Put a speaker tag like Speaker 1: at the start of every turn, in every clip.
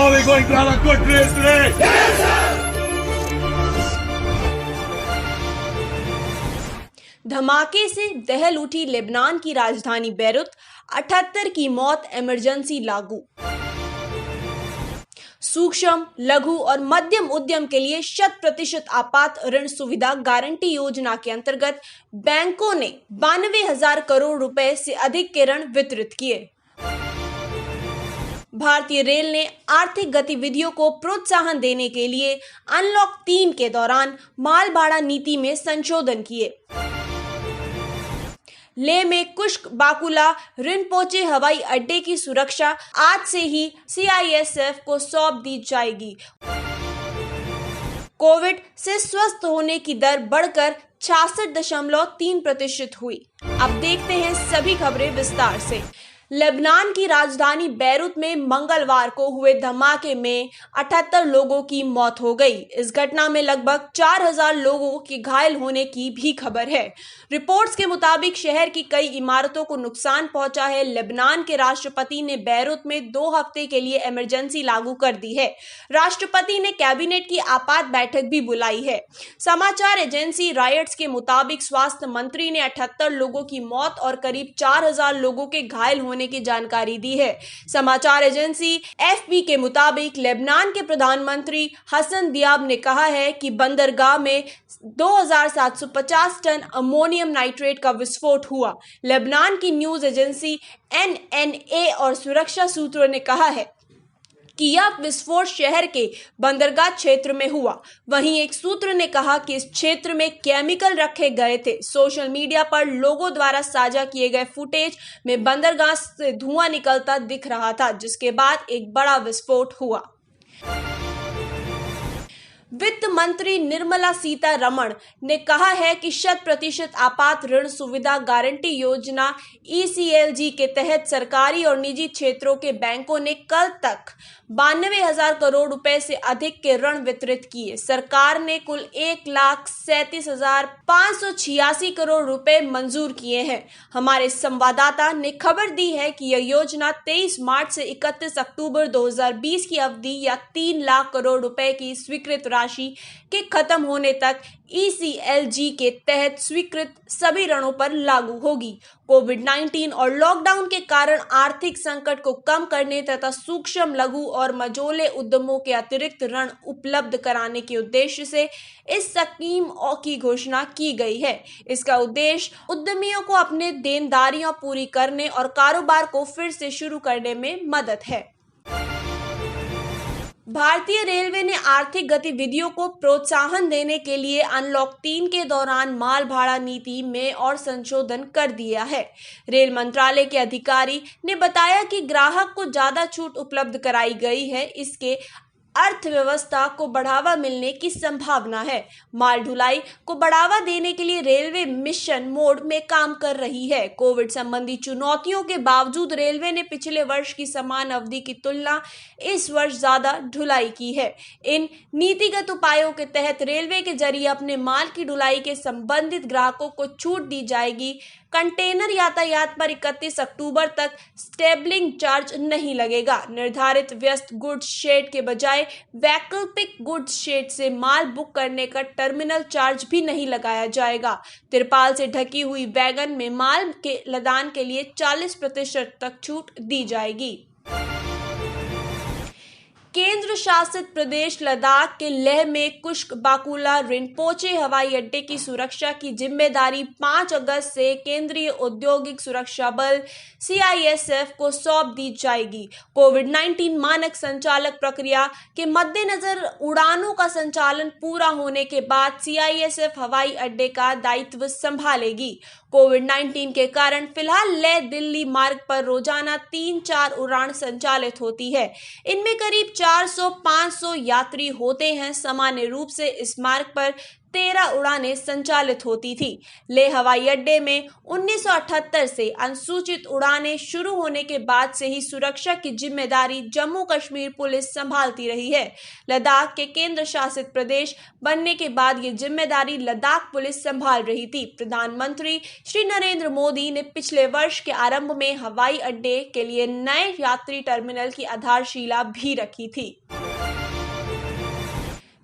Speaker 1: Are we going to have a good race today? Yes, sir!
Speaker 2: धमाके से दहल उठी Lebanon की राजधानी बैरूत, 78 की मौत, इमरजेंसी लागू। सूक्ष्म, लघु और मध्यम उद्यम के लिए 100% आपात ऋण सुविधा गारंटी योजना के अंतर्गत बैंकों ने 92,000 करोड़ रुपए से अधिक के ऋण वितरित किए। भारतीय रेल ने आर्थिक गतिविधियों को प्रोत्साहन देने के लिए अनलॉक 3 के दौरान माल भाड़ा नीति में संशोधन किए। लेह में कुश्क बाकुला रिनपोचे हवाई अड्डे की सुरक्षा आज से ही CISF को सौंप दी जाएगी। कोविड से स्वस्थ होने की दर बढ़कर 66.3% हुई। अब देखते हैं सभी खबरें विस्तार से। लेबनान की राजधानी बैरूत में मंगलवार को हुए धमाके में 78 लोगों की मौत हो गई। इस घटना में लगभग 4,000 लोगों के घायल होने की भी खबर है। रिपोर्ट्स के मुताबिक शहर की कई इमारतों को नुकसान पहुंचा है। लेबनान के राष्ट्रपति ने बैरूत में 2 हफ्ते के लिए इमरजेंसी लागू कर दी है। राष्ट्रपति ने कैबिनेट की आपात बैठक भी बुलाई है। समाचार एजेंसी रॉयटर्स के मुताबिक स्वास्थ्य मंत्री ने 78 लोगों की मौत और करीब 4,000 लोगों के घायल होने की जानकारी दी है। समाचार एजेंसी FP के मुताबिक लेबनान के प्रधानमंत्री हसन दियाब ने कहा है कि बंदरगाह में 2,750 टन अमोनियम नाइट्रेट का विस्फोट हुआ। लेबनान की न्यूज एजेंसी NNA और सुरक्षा सूत्रों ने कहा है कि यह विस्फोट शहर के बंदरगाह क्षेत्र में हुआ। वहीं एक सूत्र ने कहा कि इस क्षेत्र में केमिकल रखे गए थे। सोशल मीडिया पर लोगों द्वारा साझा किए गए फुटेज में बंदरगाह से धुआं निकलता दिख रहा था, जिसके बाद एक बड़ा विस्फोट हुआ। वित्त मंत्री निर्मला सीतारमण ने कहा है कि 100% आपात ऋण सुविधा गारंटी योजना ECLG के तहत सरकारी और निजी क्षेत्रों के बैंकों ने कल तक 92,000 करोड़ रुपए से अधिक के ऋण वितरित किए। सरकार ने कुल 1,37,586 करोड़ रुपए मंजूर किए हैं। हमारे संवाददाता ने खबर दी है कि यह योजना 23 मार्च से 31 अक्टूबर 2020 की अवधि या 3 लाख करोड़ रुपए की स्वीकृत राशि के खत्म होने तक ECLG के तहत स्वीकृत सभी ऋणों पर लागू होगी। कोविड-19 और लॉकडाउन के कारण आर्थिक संकट को कम करने तथा सूक्ष्म, लघु और मझोले उद्यमों के अतिरिक्त ऋण उपलब्ध कराने के उद्देश्य से इस स्कीम की घोषणा की गई है। इसका उद्देश्य उद्यमियों को अपने देनदारियां पूरी करने और कारोबार को फिर से शुरू करने में मदद है। भारतीय रेलवे ने आर्थिक गतिविधियों को प्रोत्साहन देने के लिए अनलॉक 3 के दौरान माल भाड़ा नीति में और संशोधन कर दिया है। रेल मंत्रालय के अधिकारी ने बताया कि ग्राहक को ज्यादा छूट उपलब्ध कराई गई है। इसके अर्थव्यवस्था को बढ़ावा मिलने की संभावना है। माल ढुलाई को बढ़ावा देने के लिए रेलवे मिशन मोड में काम कर रही है। कोविड संबंधी चुनौतियों के बावजूद रेलवे ने पिछले वर्ष की समान अवधि की तुलना इस वर्ष ज्यादा ढुलाई की है। इन नीतिगत उपायों के तहत रेलवे के जरिए अपने माल की ढुलाई के संबंधित ग्राहकों को छूट दी जाएगी। कंटेनर यातायात पर 31 अक्टूबर तक स्टेबलिंग चार्ज नहीं लगेगा। निर्धारित व्यस्त गुड्स शेड के बजाय वैकल्पिक गुड्स शेड से माल बुक करने का टर्मिनल चार्ज भी नहीं लगाया जाएगा। तिरपाल से ढकी हुई वैगन में माल के लदान के लिए 40% तक छूट दी जाएगी। केंद्र शासित प्रदेश लद्दाख के लेह में कुश्क बाकुला रिनपोचे हवाई अड्डे की सुरक्षा की जिम्मेदारी 5 अगस्त से केंद्रीय औद्योगिक सुरक्षा बल CISF को सौंप दी जाएगी। कोविड-19 मानक संचालक प्रक्रिया के मद्देनजर उड़ानों का संचालन पूरा होने के बाद CISF हवाई अड्डे का दायित्व संभालेगी। कोविड-19 के कारण फिलहाल लेह दिल्ली मार्ग पर रोजाना 3-4 उड़ान संचालित होती है। इनमें करीब 400-500 यात्री होते हैं। सामान्य रूप से इस मार्ग पर 13 उड़ानें संचालित होती थी। लेह हवाई अड्डे में 1978 से अनुसूचित उड़ानें शुरू होने के बाद से ही सुरक्षा की जिम्मेदारी जम्मू कश्मीर पुलिस संभालती रही है। लद्दाख के केंद्र शासित प्रदेश बनने के बाद ये जिम्मेदारी लद्दाख पुलिस संभाल रही थी। प्रधानमंत्री श्री नरेंद्र मोदी ने पिछले वर्ष के आरंभ में हवाई अड्डे के लिए नए यात्री टर्मिनल की आधारशिला भी रखी थी।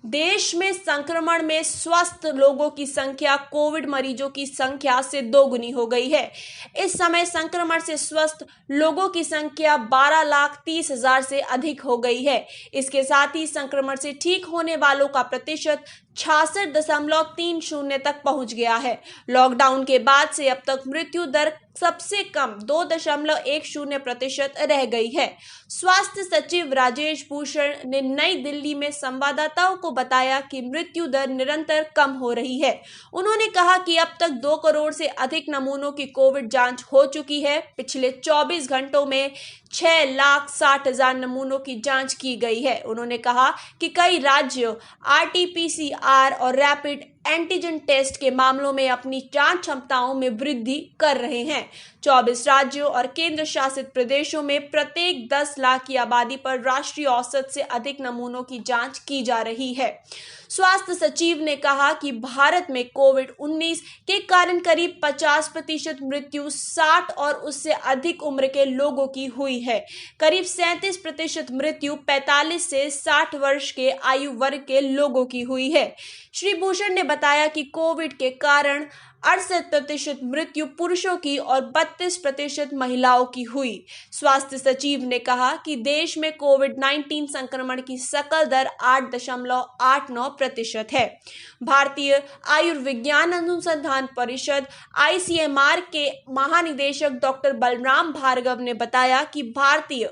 Speaker 2: देश में संक्रमण में स्वस्थ लोगों की संख्या कोविड मरीजों की संख्या से दोगुनी हो गई है। इस समय संक्रमण से स्वस्थ लोगों की संख्या 12,30,000 से अधिक हो गई है। इसके साथ ही संक्रमण से ठीक होने वालों का प्रतिशत 66.30 तक पहुंच गया है। लॉकडाउन के बाद से अब तक मृत्यु दर सबसे कम 2.10% रह गई है। स्वास्थ्य सचिव राजेश भूषण ने नई दिल्ली में संवाददाताओं को बताया कि मृत्यु दर निरंतर कम हो रही है। उन्होंने कहा कि अब तक 2 करोड़ से अधिक नमूनों की कोविड जांच हो चुकी है। पिछले 24 घंटों में 6,60,000 नमूनों की जांच की गई है। उन्होंने कहा कि कई राज्य RT-PCR और रैपिड एंटीजन टेस्ट के मामलों में अपनी जांच क्षमताओं में वृद्धि कर रहे हैं। 24 राज्यों और केंद्र शासित प्रदेशों में प्रत्येक 10 लाख की आबादी पर राष्ट्रीय औसत से अधिक नमूनों की जांच की जा रही है। स्वास्थ्य सचिव ने कहा कि भारत में कोविड-19 के कारण करीब 50% मृत्यु 60 और उससे अधिक उम्र के लोगों की हुई है। करीब 37% मृत्यु 45 से 60 वर्ष के आयु वर्ग के लोगों की हुई है। श्री भूषण ने बताया कि कोविड के कारण 68% मृत्यु पुरुषों की और 32% महिलाओं की हुई। स्वास्थ्य सचिव ने कहा कि देश में कोविड-19 संक्रमण की सकल दर 8.89% है। भारतीय आयुर्विज्ञान अनुसंधान परिषद ICMR के महानिदेशक डॉक्टर बलराम भार्गव ने बताया कि भारतीय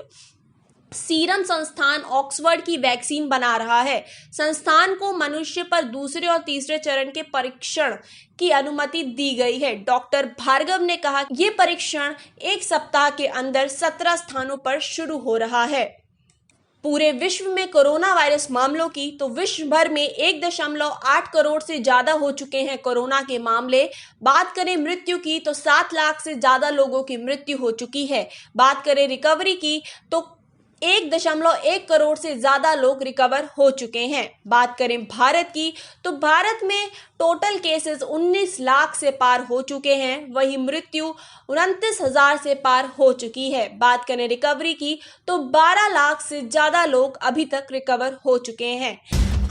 Speaker 2: सीरम संस्थान ऑक्सफोर्ड की वैक्सीन बना रहा है। संस्थान को मनुष्य पर दूसरे और तीसरे चरण के परीक्षण की अनुमति दी गई है। डॉक्टर भार्गव ने कहा कि ये परीक्षण 1 सप्ताह के अंदर 17 स्थानों पर शुरू हो रहा है। पूरे विश्व में कोरोना वायरस मामलों की तो विश्व भर में 1.8 करोड़ से ज्यादा हो चुके हैं कोरोना के मामले। बात करें मृत्यु की तो 7 लाख से ज्यादा लोगों की मृत्यु हो चुकी है। बात करें रिकवरी की तो 1.1 करोड़ से ज्यादा लोग रिकवर हो चुके हैं। बात करें भारत की तो भारत में टोटल केसेस 19 लाख से पार हो चुके हैं। वहीं मृत्यु 29,000 से पार हो चुकी है। बात करें रिकवरी की तो 12 लाख से ज्यादा लोग अभी तक रिकवर हो चुके हैं।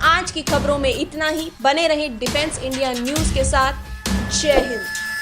Speaker 2: आज की खबरों में इतना ही। बने रहें डिफेंस इंडिया न्यूज के साथ। जय हिंद।